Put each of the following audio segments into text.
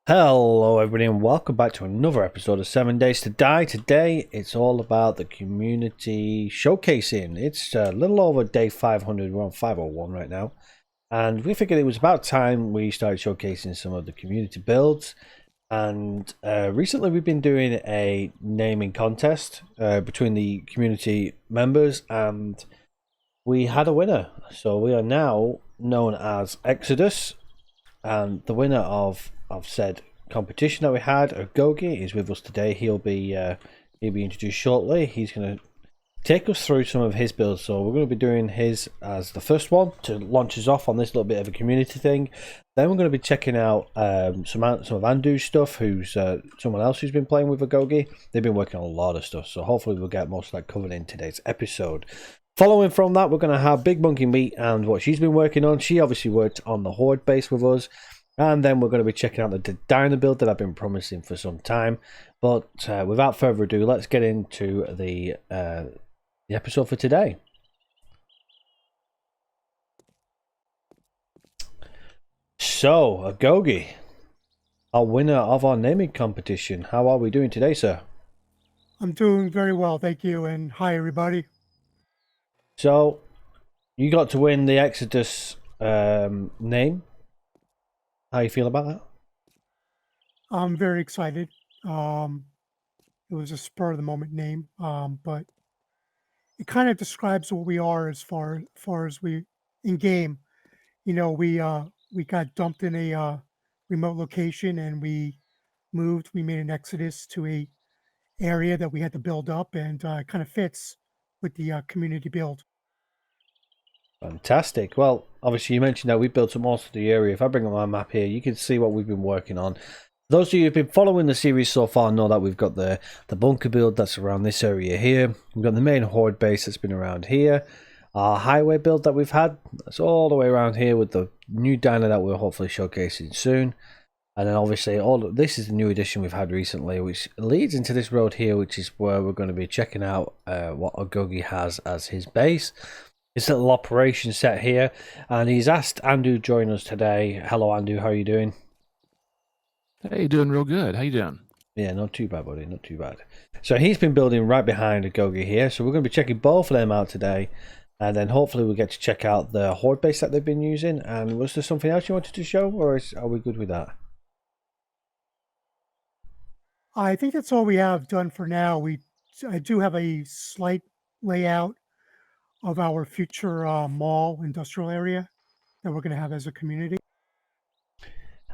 Hello, everybody, and welcome back to another episode of 7 Days to Die. Today, it's all about the community showcasing. It's a little over day 500. We're on 501 right now. And we figured it was about time we started showcasing some of the community builds. And recently, we've been doing a naming contest between the community members, and we had a winner. So we are now known as Exodus, and the winner of said competition that we had, Agoge, is with us today. He'll be introduced shortly. He's going to take us through some of his builds. So we're going to be doing his as the first one to launch us off on this little bit of a community thing. Then we're going to be checking out some of Andoo's stuff, who's someone else who's been playing with Agoge. They've been working on a lot of stuff, so hopefully we'll get most of that covered in today's episode. Following from that, we're going to have Big Monkey Meat and what she's been working on. She obviously worked on the Horde base with us. And then we're going to be checking out the diner build that I've been promising for some time. But without further ado, let's get into the episode for today. So, Agoge, our winner of our naming competition. How are we doing today, sir? I'm doing very well, thank you, and hi everybody. So, you got to win the Exodus name. How you feel about that? I'm very excited. It was a spur of the moment name, but it kind of describes what we are as far as we in game. We got dumped in a remote location and we moved. We made an exodus to a area that we had to build up, and it kind of fits with the community build. Fantastic. Well, obviously you mentioned that we built up most of the area. If I bring up my map here, you can see what we've been working on. Those of you who've been following the series so far know that we've got the bunker build that's around this area here. We've got the main Horde base that's been around here. Our highway build that we've had, that's all the way around here with the new diner that we're hopefully showcasing soon. And then obviously this is the new addition we've had recently, which leads into this road here, which is where we're going to be checking out what Agoge has as his base. This little operation set here, and he's asked Andoo to join us today. Hello, Andoo. How are you doing? Hey, doing real good. How you doing? Yeah, not too bad, buddy. Not too bad. So he's been building right behind Agoge here. So we're going to be checking both of them out today, and then hopefully we'll get to check out the Horde base that they've been using. And was there something else you wanted to show, or are we good with that? I think that's all we have done for now. I do have a slight layout of our future mall industrial area that we're going to have as a community.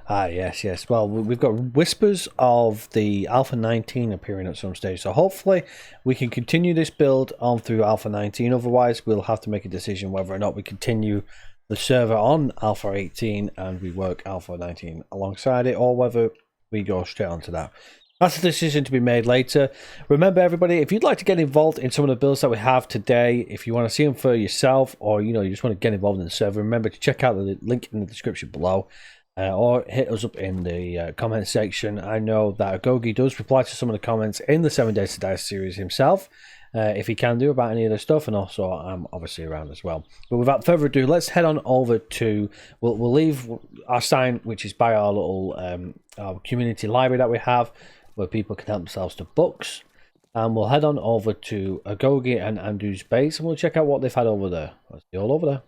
Ah, yes, yes. Well, we've got whispers of the Alpha 19 appearing at some stage. So hopefully we can continue this build on through Alpha 19. Otherwise, we'll have to make a decision whether or not we continue the server on Alpha 18 and we work Alpha 19 alongside it, or whether we go straight onto that. That's a decision to be made later. Remember, everybody, if you'd like to get involved in some of the builds that we have today, if you want to see them for yourself, or you just want to get involved in the server, remember to check out the link in the description below, or hit us up in the comment section. I know that Agoge does reply to some of the comments in the 7 Days to Die series himself, if he can do, about any of the stuff, and also I'm obviously around as well. But without further ado, let's head on over to, we'll leave our sign, which is by our little our community library that we have, where people can help themselves to books. And we'll head on over to Agoge and Andoo's base, and we'll check out what they've had over there. Let's see all over there.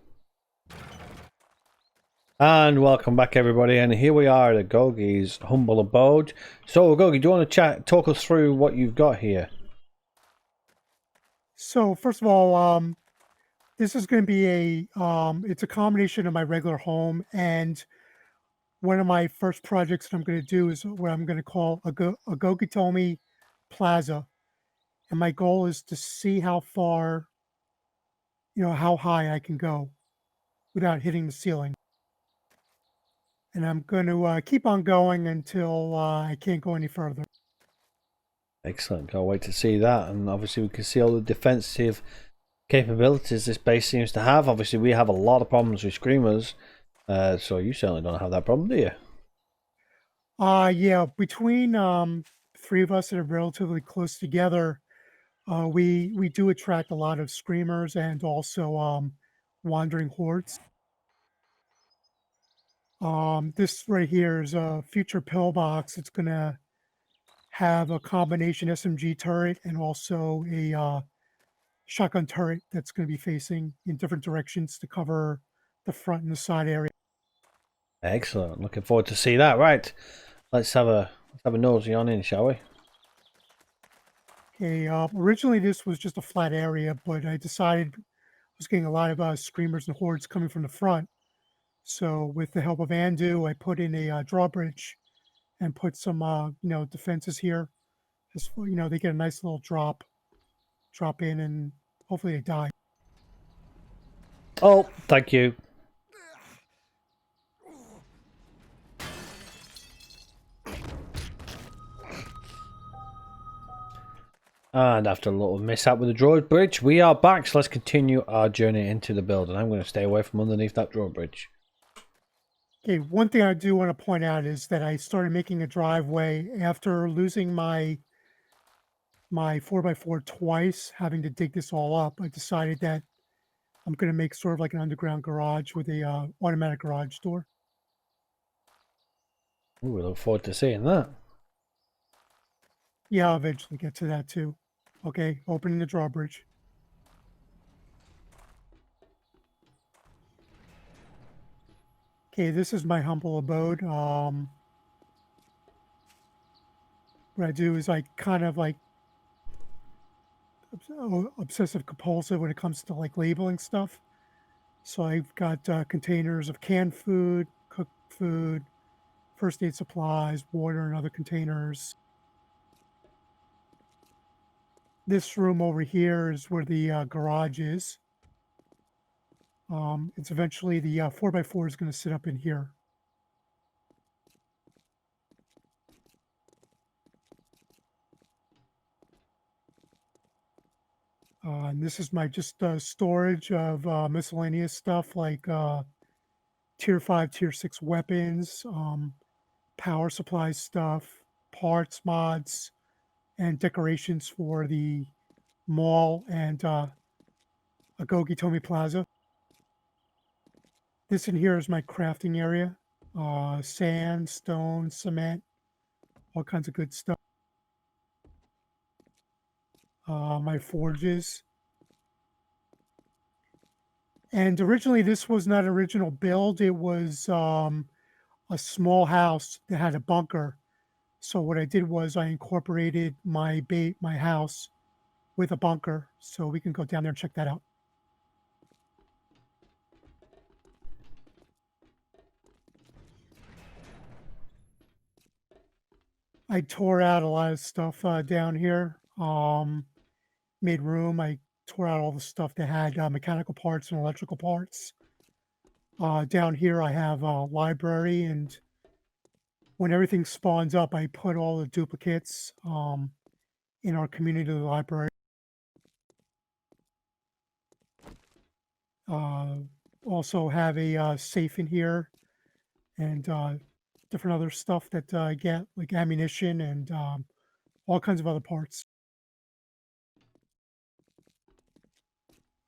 And welcome back, everybody. And here we are at Agoge's humble abode. So, Agoge, do you want to talk us through what you've got here? So first of all, this is going to be it's a combination of my regular home and one of my first projects that I'm going to do is what I'm going to call Agoge Plaza. And my goal is to see how far, how high I can go without hitting the ceiling. And I'm going to keep on going until I can't go any further. Excellent. Can't wait to see that. And obviously, we can see all the defensive capabilities this base seems to have. Obviously, we have a lot of problems with screamers. So you certainly don't have that problem, do you? Yeah, between three of us that are relatively close together, we do attract a lot of screamers and also wandering hordes. This right here is a future pillbox. It's going to have a combination SMG turret and also a shotgun turret that's going to be facing in different directions to cover the front and the side area. Excellent. Looking forward to see that. Right. Let's have a nosy on in, shall we? Okay, originally this was just a flat area, but I decided I was getting a lot of screamers and hordes coming from the front. So with the help of Andoo, I put in a drawbridge and put some, defenses here. Just they get a nice little drop in, and hopefully they die. Oh, thank you. And after a little mishap with the drawbridge, we are back. So let's continue our journey into the building. I'm going to stay away from underneath that drawbridge. Okay, one thing I do want to point out is that I started making a driveway after losing my 4x4 twice, having to dig this all up. I decided that I'm going to make sort of like an underground garage with a automatic garage door. Ooh, we look forward to seeing that. Yeah, I'll eventually get to that too. Okay, opening the drawbridge. Okay, this is my humble abode. What I do is I kind of like obsessive compulsive when it comes to like labeling stuff. So I've got containers of canned food, cooked food, first aid supplies, water, and other containers. This room over here is where the garage is. It's eventually the 4x4 is going to sit up in here. And this is my just storage of miscellaneous stuff like tier 5, tier 6 weapons, power supply stuff, parts, mods, and decorations for the mall and Agoge Plaza. This in here is my crafting area. Sand, stone, cement, all kinds of good stuff. My forges. And originally this was not an original build. It was a small house that had a bunker. So what I did was I incorporated my house with a bunker. So we can go down there and check that out. I tore out a lot of stuff down here. Made room. I tore out all the stuff that had mechanical parts and electrical parts. Down here, I have a library, and when everything spawns up, I put all the duplicates in our community library. Also have a safe in here, and different other stuff that I get, like ammunition and all kinds of other parts.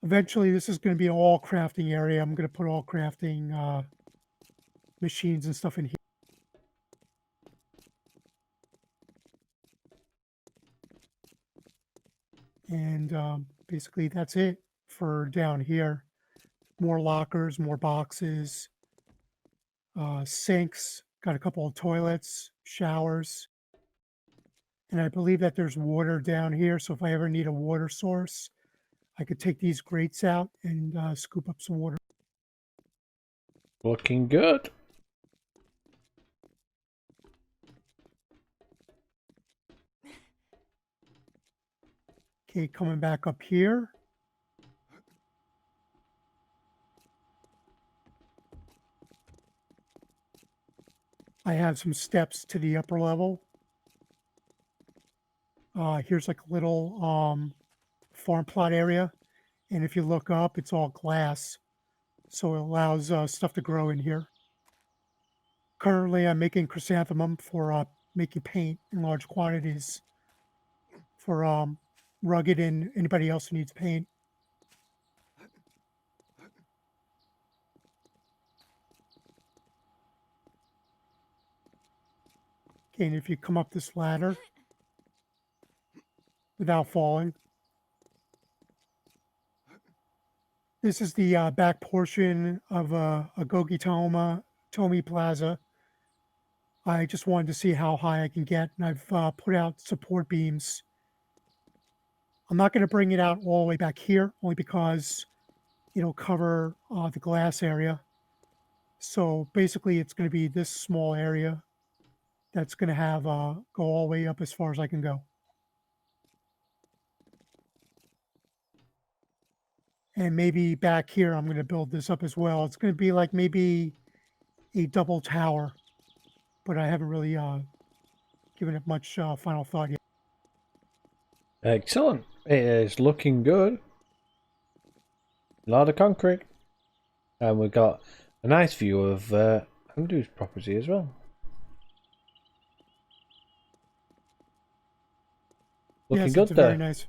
Eventually, this is going to be an all crafting area. I'm going to put all crafting machines and stuff in here. And basically, that's it for down here. More lockers, more boxes, sinks, got a couple of toilets, showers. And I believe that there's water down here. So if I ever need a water source, I could take these grates out and scoop up some water. Looking good. Okay, coming back up here. I have some steps to the upper level. Here's like a little farm plot area. And if you look up, it's all glass. So it allows stuff to grow in here. Currently, I'm making chrysanthemum for making paint in large quantities for Rugged and anybody else who needs paint. Okay, and if you come up this ladder without falling, this is the back portion of Agoge Tomi Plaza. I just wanted to see how high I can get, and I've put out support beams. I'm not going to bring it out all the way back here, only because it'll cover the glass area. So basically, it's going to be this small area that's going to have go all the way up as far as I can go. And maybe back here, I'm going to build this up as well. It's going to be like maybe a double tower, but I haven't really given it much final thought yet. Excellent. It is looking good. A lot of concrete. And we've got a nice view of Andoo's property as well. Looking Yes, good it's there. very nice.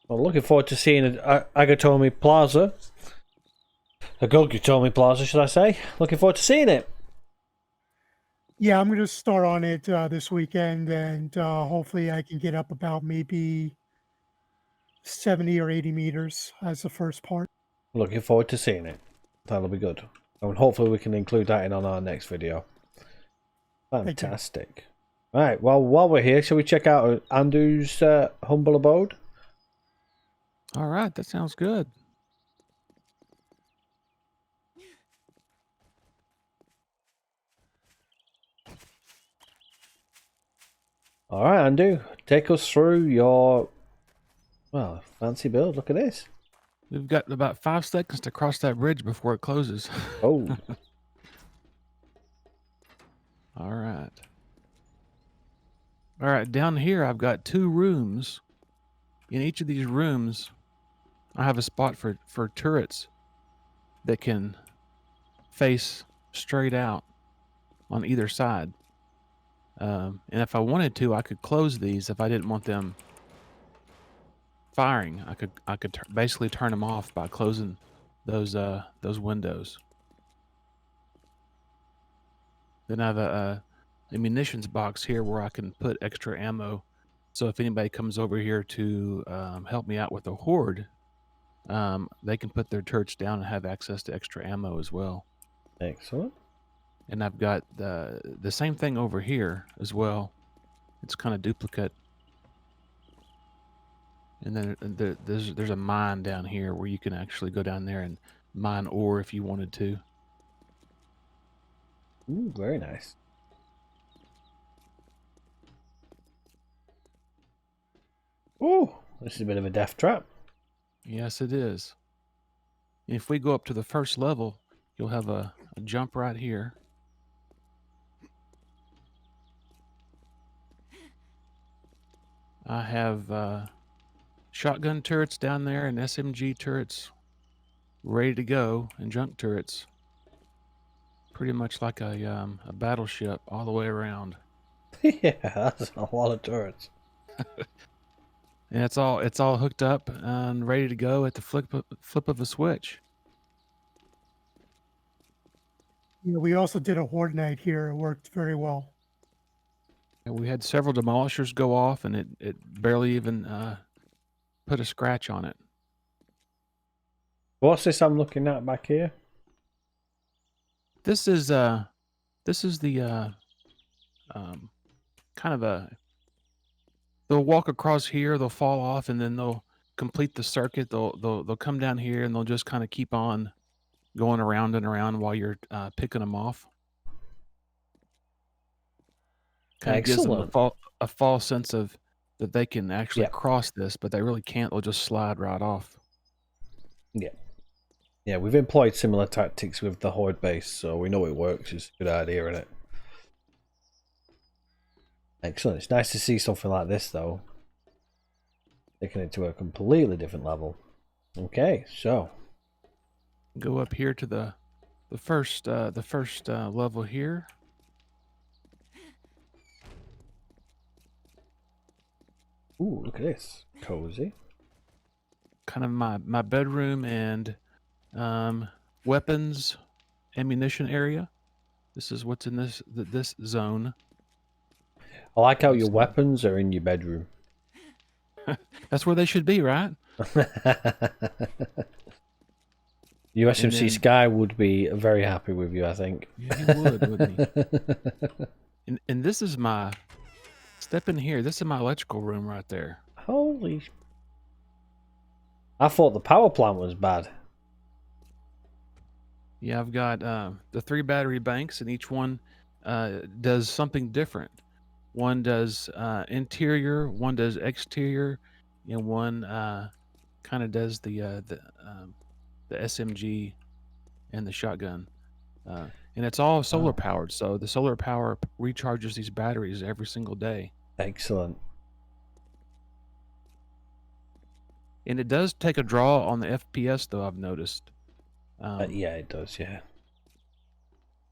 Well, looking forward to seeing Agoge Plaza. Agoge Plaza, should I say? Looking forward to seeing it. Yeah, I'm going to start on it this weekend, and hopefully I can get up about maybe 70 or 80 meters as the first part. Looking forward to seeing it. That'll be good. And hopefully we can include that in on our next video. Fantastic. Right, well, while we're here, shall we check out Andoo's humble abode? All right, that sounds good. All right, Andoo, take us through your, well, fancy build. Look at this. We've got about 5 seconds to cross that bridge before it closes. Oh. All right. All right, down here I've got 2 rooms. In each of these rooms, I have a spot for turrets that can face straight out on either side. And if I wanted to, I could close these if I didn't want them firing. I could basically turn them off by closing those windows. Then I have a munitions box here where I can put extra ammo. So if anybody comes over here to help me out with the Horde, they can put their turrets down and have access to extra ammo as well. Excellent. And I've got the same thing over here as well. It's kind of duplicate. And then there's a mine down here where you can actually go down there and mine ore if you wanted to. Ooh, very nice. Ooh, this is a bit of a death trap. Yes, it is. And if we go up to the first level, you'll have a jump right here. I have shotgun turrets down there and SMG turrets ready to go, and junk turrets. Pretty much like a battleship all the way around. Yeah, that's a lot of turrets. And it's all hooked up and ready to go at the flip of a switch. You know, we also did a Horde night here. It worked very well. And we had several demolishers go off, and it barely even put a scratch on it. What's this I'm looking at back here? This is the kind of a, they'll walk across here, they'll fall off, and then they'll complete the circuit. They'll come down here, and they'll just kind of keep on going around and around while you're picking them off. Kind of gives them a false sense of that they can actually cross this, but they really can't. They'll just slide right off. Yeah. Yeah, we've employed similar tactics with the Horde base, so we know it works. It's a good idea, isn't it? Excellent. It's nice to see something like this, though. Taking it to a completely different level. Okay, so go up here to the first level here. Ooh, look at this. Cozy. Kind of my bedroom and weapons, ammunition area. This is what's in this zone. I like how You your see. weapons are in your bedroom. That's where they should be, right? USMC then- Sky would be very happy with you, I think. Yeah, he would, wouldn't he? And this is my step in here. This is my electrical room right there. Holy! I thought the power plant was bad. Yeah, I've got the 3 battery banks, and each one does something different. One does interior, one does exterior, and one kind of does the SMG and the shotgun. And it's all solar powered, so the solar power recharges these batteries every single day. Excellent. And it does take a draw on the FPS, though, I've noticed. Yeah, it does, yeah.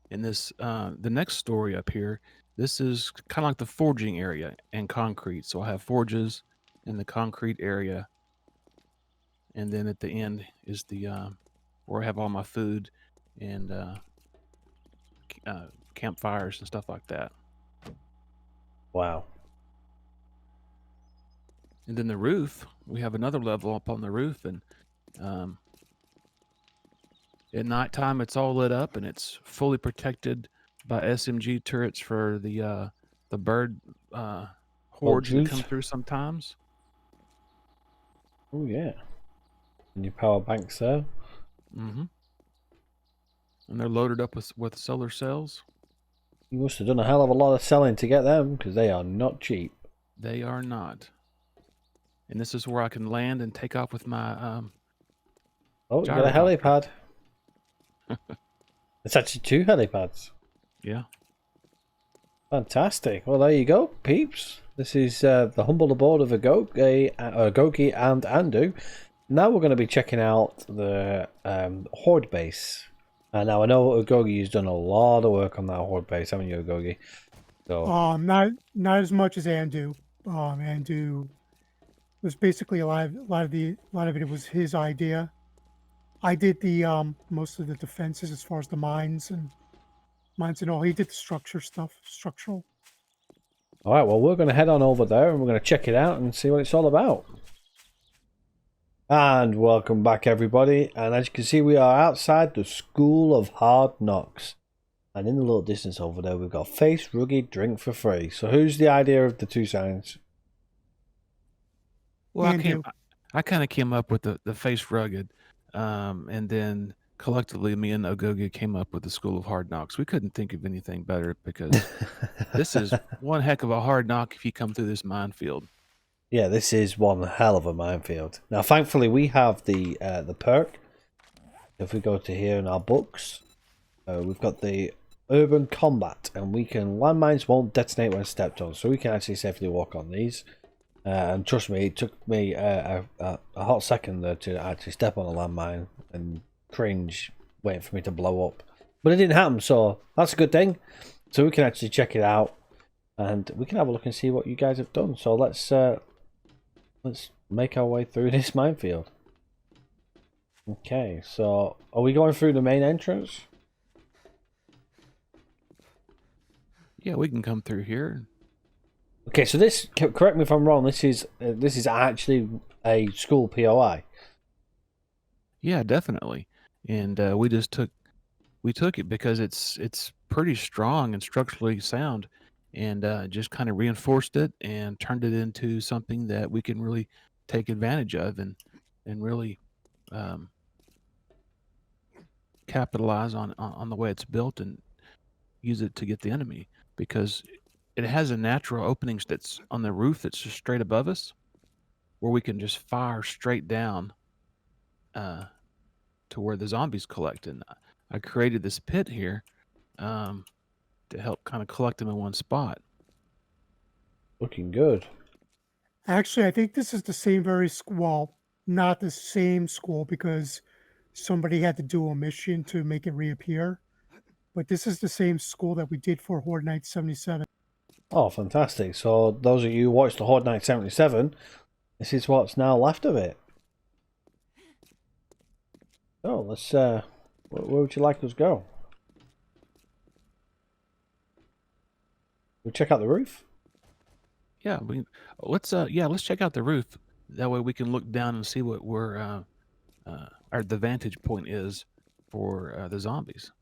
In this, the next story up here, this is kind of like the forging area and concrete. So I have forges in the concrete area. And then at the end is the where I have all my food and campfires and stuff like that. Wow. And then the roof, we have another level up on the roof, and at nighttime it's all lit up and it's fully protected by SMG turrets for the bird hordes that come through sometimes. Oh yeah. And your power banks there. Mm-hmm. And they're loaded up with solar cells. You must have done a hell of a lot of selling to get them, because they are not cheap. They are not. And this is where I can land and take off with my Oh, you got a helipad. It's actually 2 helipads. Yeah. Fantastic. Well, there you go, peeps. This is the humble abode of Agoge and Andoo. Now we're going to be checking out the Horde base. Now I know Agoge has done a lot of work on that Horde base, haven't you, Agoge? So not as much as Andoo. Andoo was basically a lot of it was his idea. I did the most of the defenses as far as the mines and all. He did the structural. all right, well, we're going to head on over there and we're going to check it out and see what it's all about. And welcome back, everybody. And as you can see, we are outside the School of Hard Knocks. And in the little distance over there, we've got Face Rugged, Drink for Free. So who's the idea of the 2 signs? Well, I kind of came up with the Face Rugged, and then collectively me and Agoge came up with the School of Hard Knocks. We couldn't think of anything better because this is one heck of a hard knock if you come through this minefield. Yeah, this is one hell of a minefield. Now, thankfully, we have the perk. If we go to here in our books, we've got the Urban Combat, and we can landmines won't detonate when stepped on, so we can actually safely walk on these. And trust me, it took me a hot second there to actually step on a landmine and cringe, waiting for me to blow up. But it didn't happen, so that's a good thing. So we can actually check it out, and we can have a look and see what you guys have done. So let's make our way through this minefield. Okay, so are we going through the main entrance? Yeah, we can come through here. Okay, so this, correct me if I'm wrong, this is actually a school POI. Yeah, definitely. And we took it because it's pretty strong and structurally sound, and just kind of reinforced it and turned it into something that we can really take advantage of and really capitalize on the way it's built and use it to get the enemy, because it has a natural openings that's on the roof that's just straight above us, where we can just fire straight down to where the zombies collect. And I created this pit here to help kind of collect them in one spot. Looking good. Actually, I think this is the same well, not the same school because somebody had to do a mission to make it reappear. But this is the same school that we did for Horde Night 77. Oh, fantastic. So those of you who watched the Horde Night 77, this is what's now left of it. Oh, let's where would you like us to go? We'll check out the roof. Yeah, let's check out the roof. That way we can look down and see what the vantage point is for the zombies.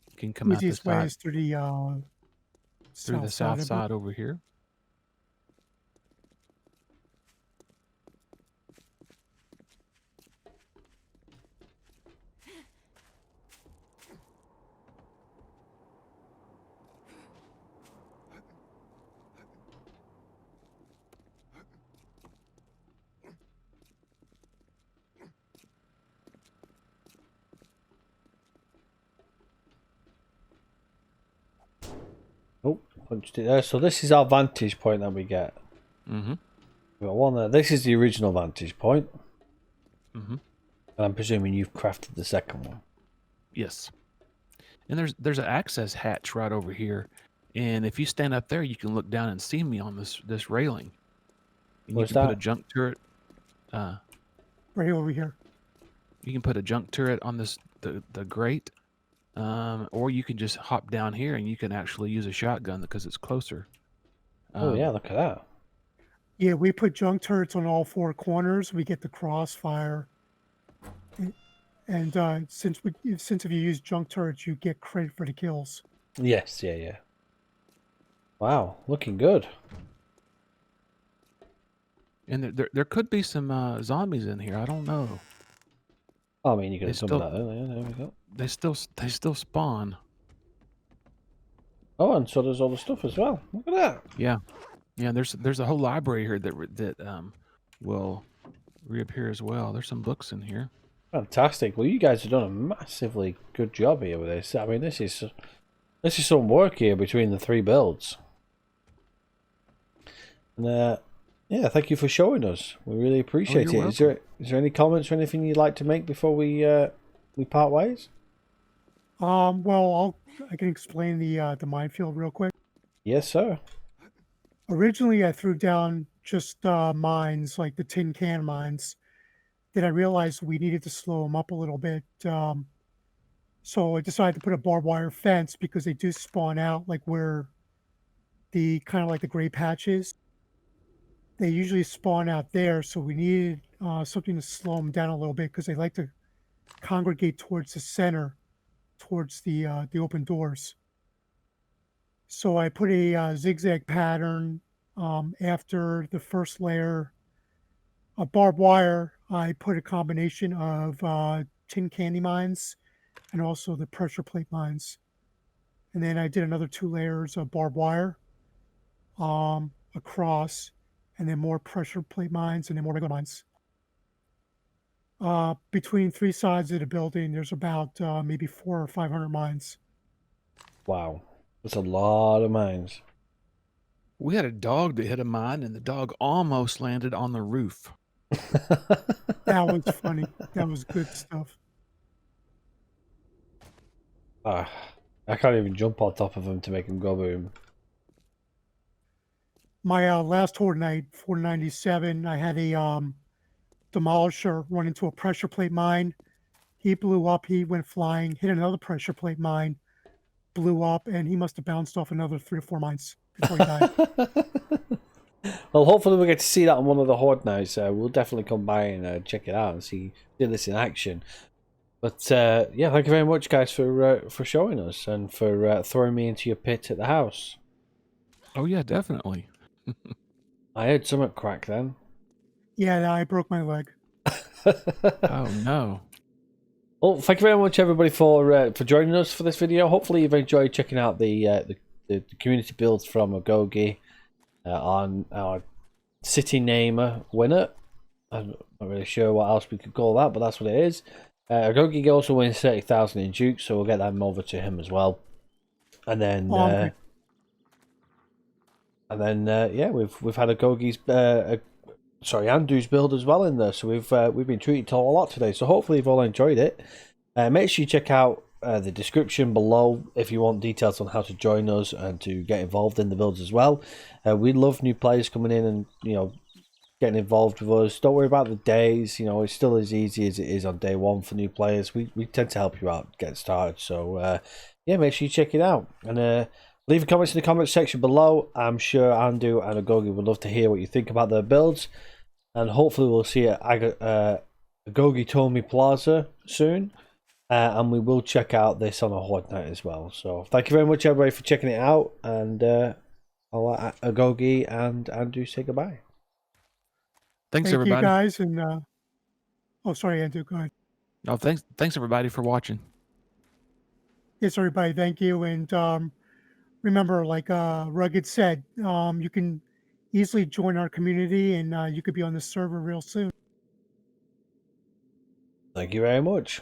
You can come out the Easiest way side is through the south side over here. Oh, punched it there. So this is our vantage point that we get. Mm-hmm. We've got one there. This is the original vantage point. Mm-hmm. And I'm presuming you've crafted the second one. Yes. And there's an access hatch right over here. And if you stand up there, you can look down and see me on this railing. And Where's you can that? put a junk turret. right over here. You can put a junk turret on the grate. Or you can just hop down here and you can actually use a shotgun because it's closer. Oh yeah, look at that. Yeah, we put junk turrets on all 4 corners. We get the crossfire. And since if you use junk turrets, you get credit for the kills. Yes, yeah. Wow, looking good. And there could be some zombies in here. I don't know. I mean, you could They have some still- of that earlier. There we go. They still spawn. Oh, and so there's all the stuff as well. Look at that. Yeah. There's a whole library here that will reappear as well. There's some books in here. Fantastic. Well, you guys have done a massively good job here with this. I mean, this is some work here between the 3 builds. And yeah, thank you for showing us. We really appreciate it. you're Is there any comments or anything you'd like to make before we part ways? Well, I can explain the minefield real quick. Yes, sir. Originally, I threw down just mines, like the tin can mines. Then I realized we needed to slow them up a little bit. So I decided to put a barbed wire fence because they do spawn out like where the kind of like the gray patches. They usually spawn out there, so we needed something to slow them down a little bit because they like to congregate towards the center, towards the open doors. So I put a zigzag pattern after the first layer of barbed wire. I put a combination of tin candy mines and also the pressure plate mines. And then I did another 2 layers of barbed wire across, and then more pressure plate mines, and then more regular mines. Between 3 sides of the building, there's about maybe 400 or 500 mines. Wow. That's a lot of mines. We had a dog that hit a mine, and the dog almost landed on the roof. That was funny. That was good stuff. I can't even jump on top of him to make him go boom. My last Horde night, 497, I had a demolisher run into a pressure plate mine. He blew up. He went flying, hit another pressure plate mine, blew up, and he must have bounced off another 3 or 4 mines before he died. Well, hopefully we get to see that on one of the Horde nights. We'll definitely come by and check it out and see this in action. But yeah, thank you very much, guys, for showing us and for throwing me into your pit at the house. Oh yeah, definitely. I heard something crack then. Yeah, I broke my leg. Oh no. Well, thank you very much, everybody, for joining us for this video. Hopefully, you've enjoyed checking out the community builds from Agoge on our city namer winner. I'm not really sure what else we could call that, but that's what it is. Agoge also wins 30,000 in Duke, so we'll get them over to him as well. And then, yeah, we've had Agoge's Andoo's build as well in there, so we've been treated to a lot today. So hopefully you've all enjoyed it. Make sure you check out the description below if you want details on how to join us and to get involved in the builds as well. We love new players coming in and getting involved with us. Don't worry about the days. You know, it's still as easy as it is on day one for new players. We tend to help you out get started. So yeah, make sure you check it out. And leave comments in the comments section below. I'm sure Andoo and Agoge would love to hear what you think about their builds. And hopefully we'll see you at Agoge told me Plaza soon. And we will check out this on a Horde night as well. So thank you very much, everybody, for checking it out. And I'll let Agoge and Andoo say goodbye. Thanks, Thank everybody. you guys, and oh, sorry, Andoo, go ahead. No, thanks everybody for watching. Yes, everybody, thank you, and remember, like Rugged said, you can easily join our community, and you could be on the server real soon. Thank you very much.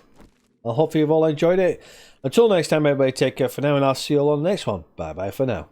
I hope you've all enjoyed it. Until next time, everybody, take care for now, and I'll see you all on the next one. Bye bye for now.